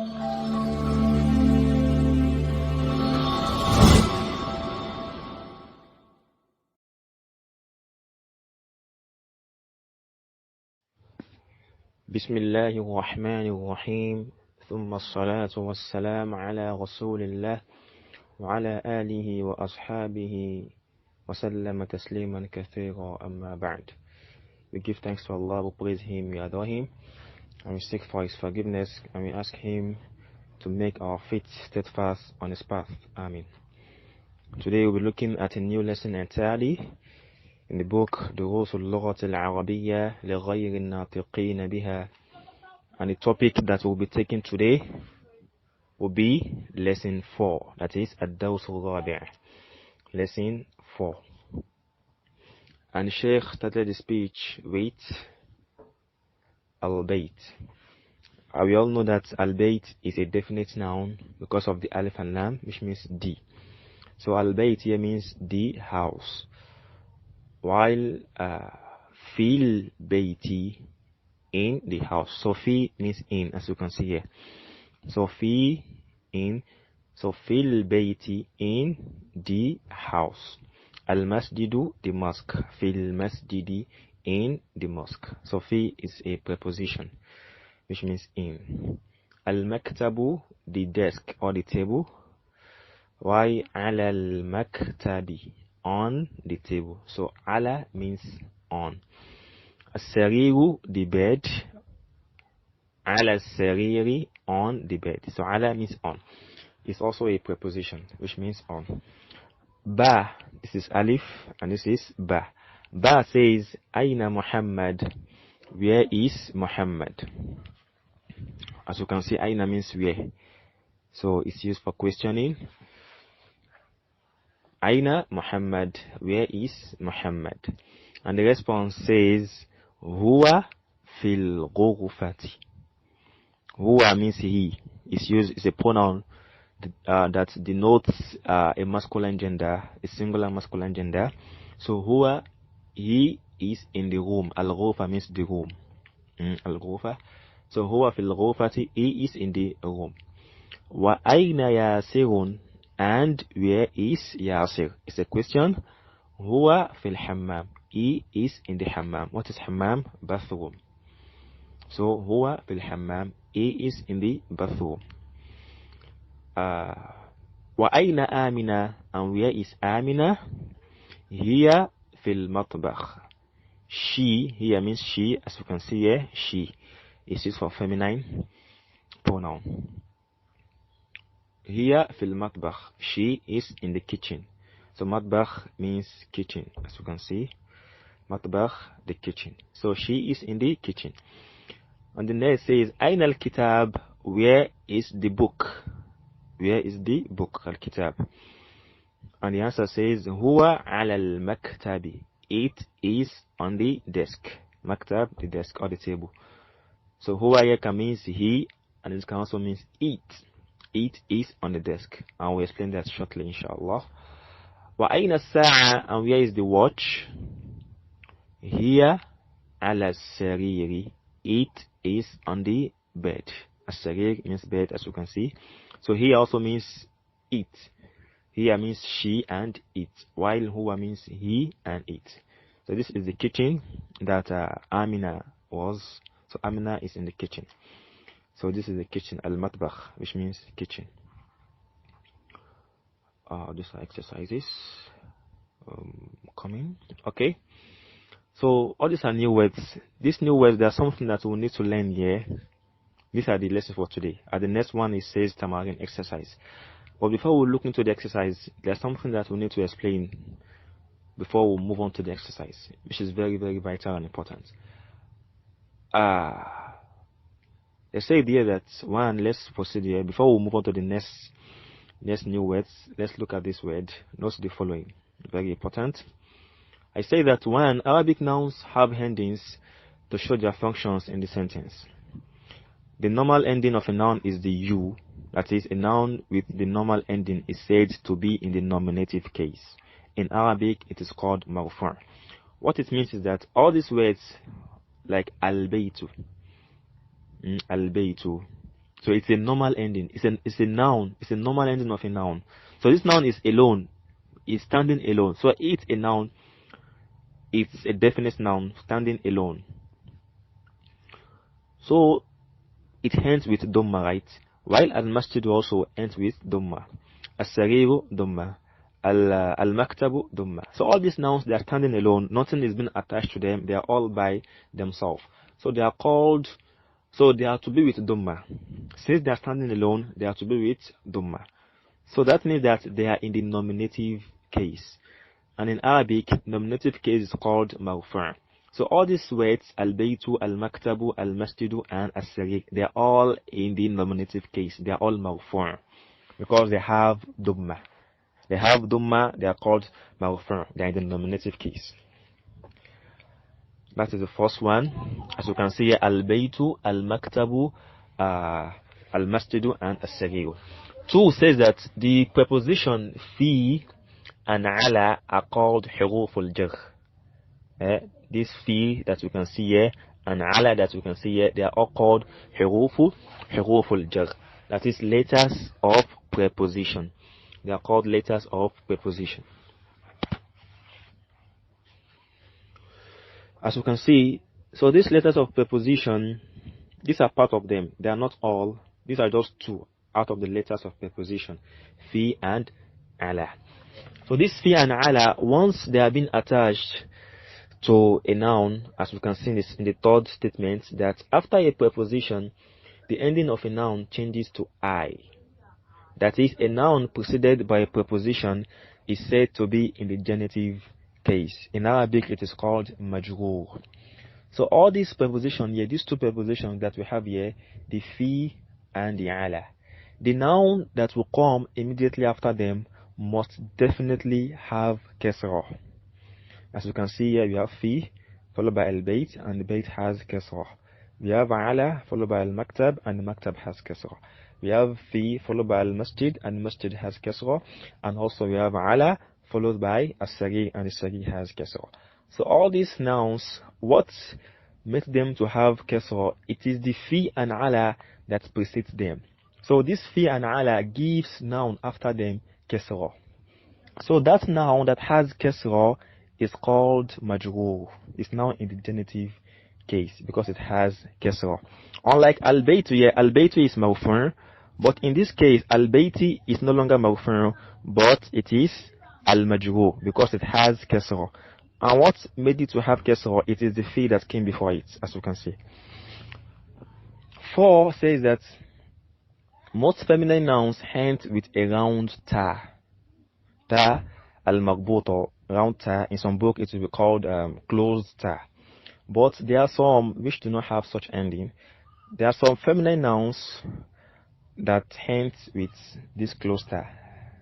بسم الله الرحمن الرحيم ثم الصلاة والسلام على رسول الله وعلى آله وأصحابه وسلم تسليما كثيرا أما بعد. We give thanks to Allah, we praise Him, we adore Him, and we seek for His forgiveness, and we ask Him to make our feet steadfast on His path. Amen. Today we'll be looking at a new lesson entirely in the book دروس اللغة العربية لغير الناطقين بها, and the topic that we'll be taking today will be lesson 4, that is الدرس الرابع, lesson 4. And Sheikh started the speech with al-bayt. We all know that al-bayt is a definite noun because of the alif and lam, which means the. So al-bayt here means the house, while fil bayti, in the house. So fi means in, as you can see here. So fi, in. So fil bayti, in the house. Al masjidu, the mosque. Fil masjidi, in the mosque. So fi is a preposition, which means in. Al maktabu, the desk or the table. Why ala al maktabi, on the table. So ala means on. As-sariru, the bed. Ala as-sariri, on the bed. So ala means on. It's also a preposition, which means on. Ba, this is alif, and this is ba. Ba says, Aina Muhammad, where is Muhammad? As you can see, Aina means where. So it's used for questioning. Aina Muhammad, where is Muhammad? And the response says, Huwa fil ghurfati. Huwa means he. It's a pronoun that denotes a masculine gender, a singular masculine gender. So huwa, he is in the room. Al-ghurfa means the room. Al-ghurfa. So huwa fil ghurfati, he is in the room. Wa aina yasirun, and where is Yasir? It's a question. Huwa fil hammam, he is in the hammam. What is hammam? Bathroom. So huwa fil hammam, he is in the bathroom. Wa aina Amina, and where is Amina? Hiya fil matbakh. She here means she, as you can see here. She is used for feminine pronoun. Here fil matbakh, she is in the kitchen. So matbakh means kitchen, as you can see. Matbakh, the kitchen. So she is in the kitchen. And the next says, Aina al-kitab, where is the book? Where is the book? Al-kitab. And the answer says, Huwa ala al-maktabi, it is on the desk. Maktab, the desk or the table. So huwa here can means he, and it can also mean it. It is on the desk, and we'll explain that shortly, inshallah. Wa aina as-sa'a, and where is the watch? Here ala sariri, it is on the bed. As-sarir means bed, as you can see. So here also means it. Here means she and it, while huwa means he and it. So this is the kitchen that Amina was. So Amina is in the kitchen. So this is the kitchen, al-matbakh, which means kitchen. These are exercises coming. Okay. So all these are new words. These new words, there's something that we need to learn here. These are the lessons for today. The next one, it says tamarin, exercise. But before we look into the exercise, there's something that we need to explain before we move on to the exercise, which is very, very vital and important. They say here that one, let's proceed here. Before we move on to the next new words, let's look at this word. Note the following. Very important. I say that one, Arabic nouns have endings to show their functions in the sentence. The normal ending of a noun is the U. That is, a noun with the normal ending is said to be in the nominative case. In Arabic, it is called marfu'. What it means is that all these words, like al-baytu, So it's a normal ending. It's a noun. It's a normal ending of a noun. So this noun is alone. Is standing alone. So it's a noun. It's a definite noun standing alone. So it ends with dhamma, right? While al-masjid also ends with dhamma. As-sariru dhamma. Al-maktabu dhamma. So all these nouns, they are standing alone. Nothing is being attached to them. They are all by themselves. So they are called. So they are to be with dhamma. Since they are standing alone, they are to be with dhamma. So that means that they are in the nominative case. And in Arabic, nominative case is called marfu'. So all these words, al-baytu, al-maktabu, al-masjidu, and as-sariq, they are all in the nominative case. They are all marfu' because they have dhamma. They have dhamma, they are called marfu'. They are in the nominative case. That is the first one. As you can see here, al-baytu, al-maktabu, al-masjidu, and as-sariq. 2 says that the preposition fi and ala are called huruf al-jar. This fi that you can see here and ala that you can see here, they are all called huruf al-jar. That is letters of preposition. They are called letters of preposition. As you can see, so these letters of preposition, these are part of them. They are not all. These are just 2 out of the letters of preposition, fi and ala. So this fi and ala, once they have been attached to a noun, as we can see in the third statement, that after a preposition, the ending of a noun changes to I. That is, a noun preceded by a preposition is said to be in the genitive case. In Arabic, it is called majroor. So all these prepositions here, these 2 prepositions that we have here, the fi and the ala, the noun that will come immediately after them must definitely have kasra. As you can see here, we have fi followed by al-bayt, and the bayt has kasra. We have ala followed by al-maktab, and the maktab has kasra. We have fi followed by al-masjid, and the masjid has kasra. And also we have ala followed by as-sari, and the sari has kasra. So all these nouns, what makes them to have kasra? It is the fi and ala that precedes them. So this fi and ala gives noun after them kasra. So that noun that has kasra is called majroor. It's now in the genitive case because it has kasra. Unlike al-baytu here, al-baytu is marfu', but in this case al-bayti is no longer marfu', but it is al-majroor because it has kasra. And what made it to have kasra? It is the fi that came before it, as you can see. 4 says that most feminine nouns end with a round ta. Ta al-marbuta, round ta. In some book it will be called closed ta. But there are some which do not have such ending. There are some feminine nouns that end with this closed ta.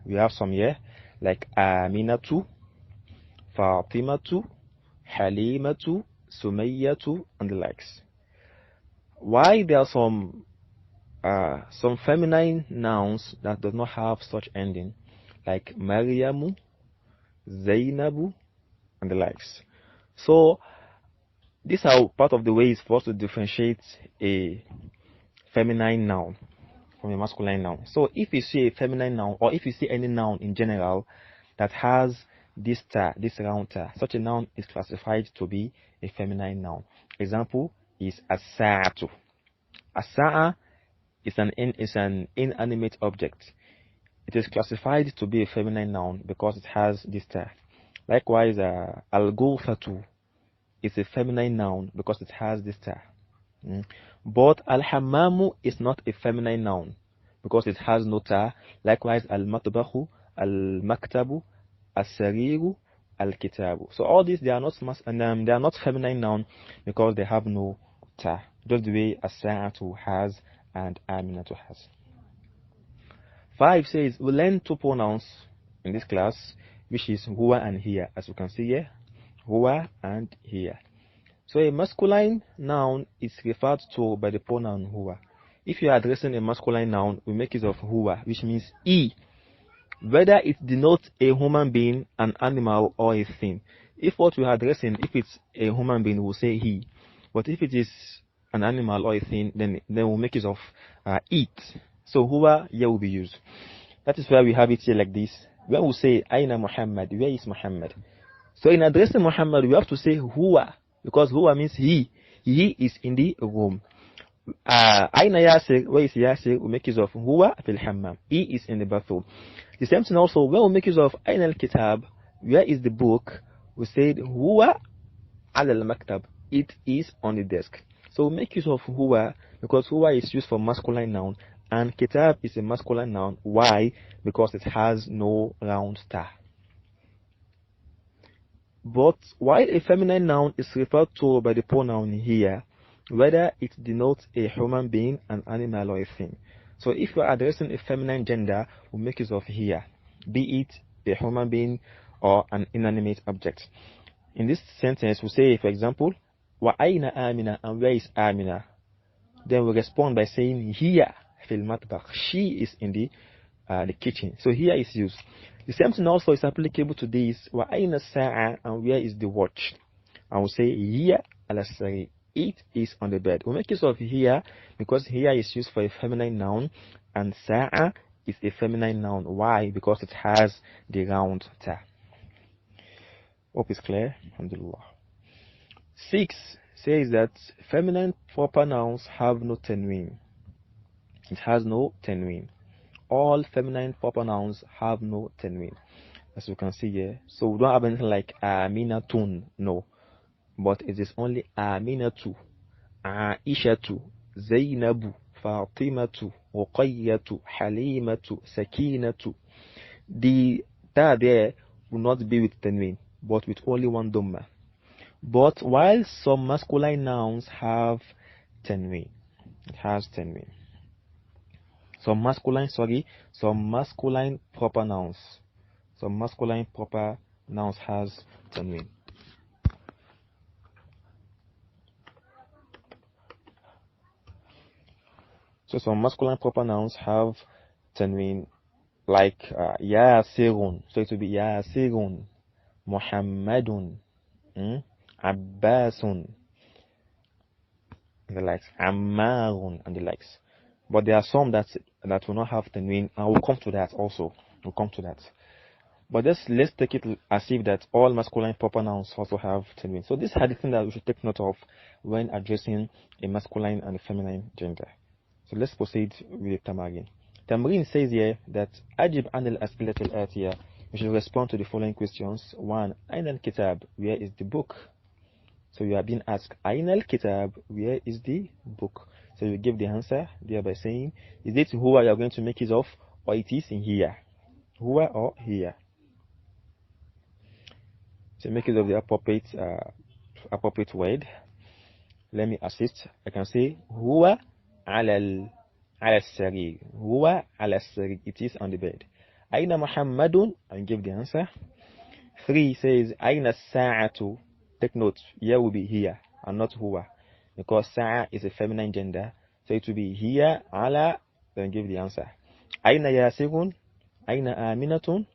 We have some here like Aminatu, Fatimatu, Halimatu, Sumayyatu, and the likes. Why there are some feminine nouns that do not have such ending, like Mariamu, Zainabu, and the likes. So these are part of the ways for us to differentiate a feminine noun from a masculine noun. So if you see a feminine noun, or if you see any noun in general that has this ta, this round ta, such a noun is classified to be a feminine noun. Example is as-sa'atu. As-sa'a is an inanimate object. It is classified to be a feminine noun because it has this ta. Likewise, al-ghurfatu is a feminine noun because it has this ta. But al-hammamu is not a feminine noun because it has no ta. Likewise, al-matbahu, al-maktabu, as-sariru, al-kitabu. So all these, they are not they are not feminine noun because they have no ta, just the way as-sa'atu has and aminatu has. 5 says we learn 2 pronouns in this class, which is huwa and hiya. As you can see here, huwa and hiya. So a masculine noun is referred to by the pronoun huwa. If you are addressing a masculine noun, we make use of huwa, which means he. Whether it denotes a human being, an animal, or a thing. If what we are addressing, if it's a human being, we'll say he. But if it is an animal or a thing, then we'll make use of it. So huwa here will be used. That is why we have it here like this. When we say Aina Muhammad, where is Muhammad? So in addressing Muhammad, we have to say huwa, because huwa means he. He is in the room. Aina Yasir, where is Yasir? We make use of huwa fil hammam. He is in the bathroom. The same thing also, when we make use of Aina al-kitab, where is the book? We said huwa ala al-maktab. It is on the desk. So we make use of huwa because huwa is used for masculine noun and kitab is a masculine noun. Why? Because it has no round star. But while a feminine noun is referred to by the pronoun here, whether it denotes a human being, an animal, or a thing. So if we are addressing a feminine gender, we make use of here, be it a human being or an inanimate object. In this sentence, we say, for example, wa aina Amina, and where is Amina? Then we respond by saying here fil matbakh. She is in the kitchen. So here is used. The same thing also is applicable to this. Wa aina sa'a, and where is the watch? And we say here ala sari. It is on the bed. We make use of here because here is used for a feminine noun and sa'a is a feminine noun. Why? Because it has the round ta. Hope is clear. Alhamdulillah. 6 says that feminine proper nouns have no tanween. It has no tanween. All feminine proper nouns have no tanween, as you can see here. So we don't have anything like Aminatun, no. But it is only Aminatu, Aishatu, Zainabu, Fatimatu, Ruqayyatu, Halimatu, Sakinatu. The ta there will not be with tanween, but with only one dhamma. But while some masculine nouns have tanween, it has tanween. Some masculine proper nouns. Some masculine proper nouns has tanween. So some masculine proper nouns have tanween, like Yasirun. So it will be Yasirun, Muhammadun, Abbasun, and the likes, Ammarun, and the likes. But there are some that will not have tanween, and we'll come to that also. We'll come to that. But let's take it as if that all masculine proper nouns also have tanween. So these are the things that we should take note of when addressing a masculine and a feminine gender. So let's proceed with the Tamrin. Tamrin says here that Ajib an al-as'ilat al-atiya. You should respond to the following questions. 1. Aina al-kitab, where is the book? So you are being asked, Aina al-kitab, where is the book? So you give the answer there by saying, is it huwa you are going to make use of, or it is in here? Huwa or here? So make use of the appropriate word. Let me assist. I can say huwa ala al-sarir. Huwa ala al-sarir. It is on the bed. Aina Muhammadun, and give the answer. 3 says Aina sa'atu. Take note, here will be here and not huwa, because sa'a is a feminine gender, so it will be here ala, then give the answer. Aina Yasirun, Aina Aminatun.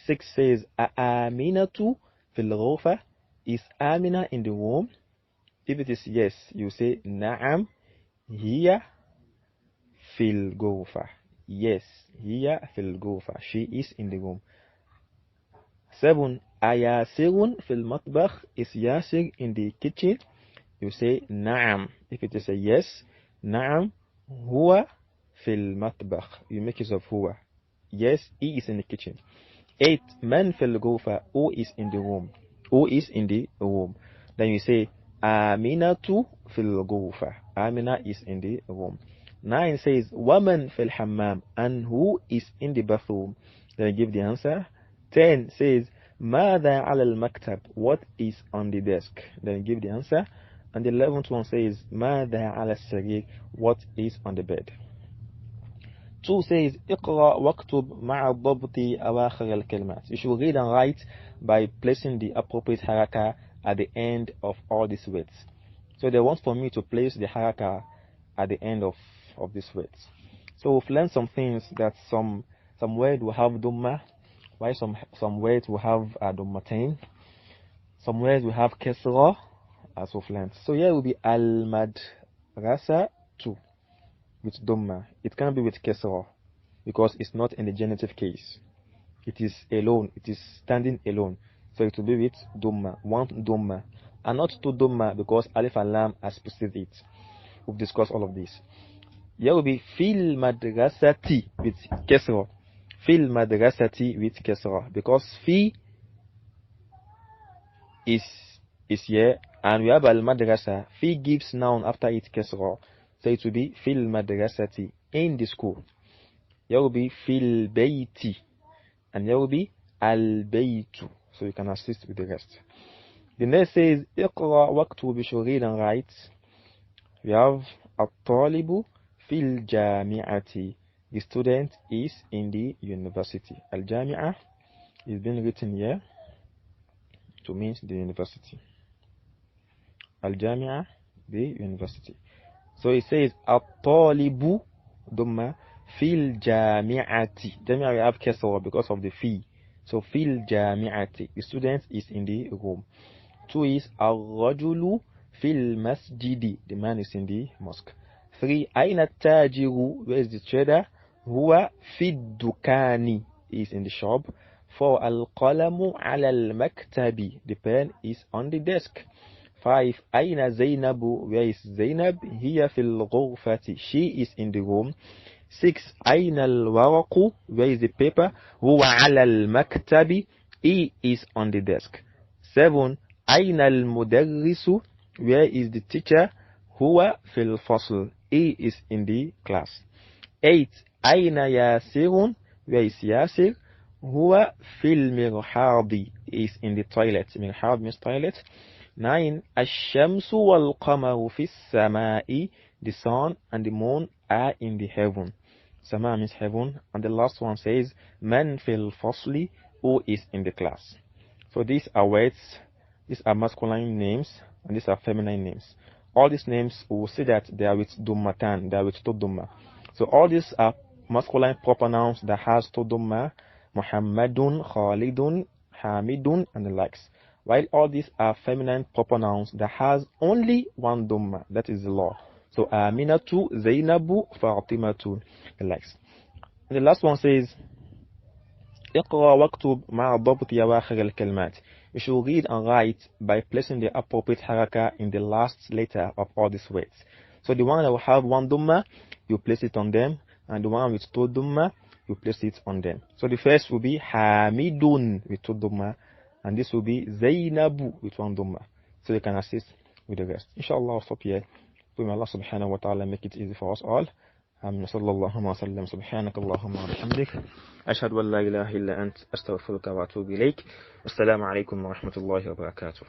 6 says Aminatu fil ghurfa. Is Amina in the room? If it is yes, you say Na'am hiya fil ghurfa. Yes, hiya fil ghurfa. She is in the room. 7. Ayasirun fil matbakh. Is Yasir in the kitchen? You say Na'am. If it is a yes, Na'am huwa fil matbakh. You make use of huwa. Yes, he is in the kitchen. 8. Man fil ghurfa. Who is in the room? Who is in the room? Then you say Aminatu fil ghurfa. Amina is in the room. 9 says Woman fil hammam. And who is in the bathroom? Then I give the answer. 10 says Mada ala al-maktab. What is on the desk? Then give the answer. And the 11th one says Mada ala al-sarir. What is on the bed? 2 says Iqra waktub ma'a dhabti awakhir al-kalimat. You should read and write by placing the appropriate haraka at the end of all these words. So they want for me to place the haraka at the end of these words. So we've learned some things, that some word will have dhamma, while some words will have dhammatain. Some words will have kesra, as we've learned. So here will be al-mad, madrasatu with Dhamma. It cannot be with Kesra because it's not in the genitive case. It is alone. It is standing alone. So it will be with Dhamma. One Dhamma. And not two Dhamma because Alif and Lam has preceded it. We've discussed all of this. Here will be Fil Madrasati with Kesra. Fil Madrasati with Kesra. Because Fi is here and we have Al Madrasa. Fi gives noun after it Kesra. So it will be Fil Madrasati in the school. Here will be Fil Bayti. And here will be Al Baytu. So you can assist with the rest. The next says Iqra waqtu bishurid and write. We have At-Talibu fil Jami'ati. The student is in the university. Al-Jami'ah is being written here to mean the university. Al-Jami'ah, the university. So it says At-Talibu Dhamma fil Jami'ati. Jami'ah we have Kesra because of the fi. So fil Jami'ati. The student is in the room. 2 is Ar-Rajulu fil Masjidi. The man is in the mosque. 3 Aina Tajiru. Where is the trader? Huwa fid Dukani. He is in the shop. 4 Al-Qalamu ala al-Maktabi. The pen is on the desk. 5 Aina Zainabu. Where is Zainab? Hiya fil Ghurfati. She is in the room. 6 Aina al-Waraqu. Where is the paper? Huwa ala al-Maktabi. He is on the desk. 7 Aina al-Mudarrisu. Where is the teacher? Huwa fil fasl. He is in the class. 8 Aina Yasirun. Where is Yasir? Huwa fil mirhadi. He is in the toilet. Mirhad means toilet. 9 Ash-Shamsu wal-Qamaru fis Samai. The sun and the moon are in the heaven. Sama means heaven. And the last one says Man fil fasli. Who is in the class. So these are words. These are masculine names and these are feminine names. All these names, we will see that they are with Dummatan, they are with Tudumma. So all these are masculine proper nouns that has Tudumma, Muhammadun, Khalidun, Hamidun, and the likes. While all these are feminine proper nouns that has only one Dhamma, that is the law. So Aminatu, Zainabu, Fatimatu, the likes. And the last one says, اقرأ واكتب مع ضبط أواخر الكلمات. You should read and write by placing the appropriate haraka in the last letter of all these words. So the one that will have one Dhamma, you place it on them, and the one with two Dhamma, you place it on them. So the first will be Hamidun with two Dhamma, and this will be Zainabu with one Dhamma. So you can assist with the rest. Inshallah, I'll stop here. May Allah subhanahu wa ta'ala make it easy for us all. صلى الله وسلم سبحانك اللهم وبحمدك أشهد أن لا إله إلا أنت أستغفرك وأتوب إليك والسلام عليكم ورحمة الله وبركاته.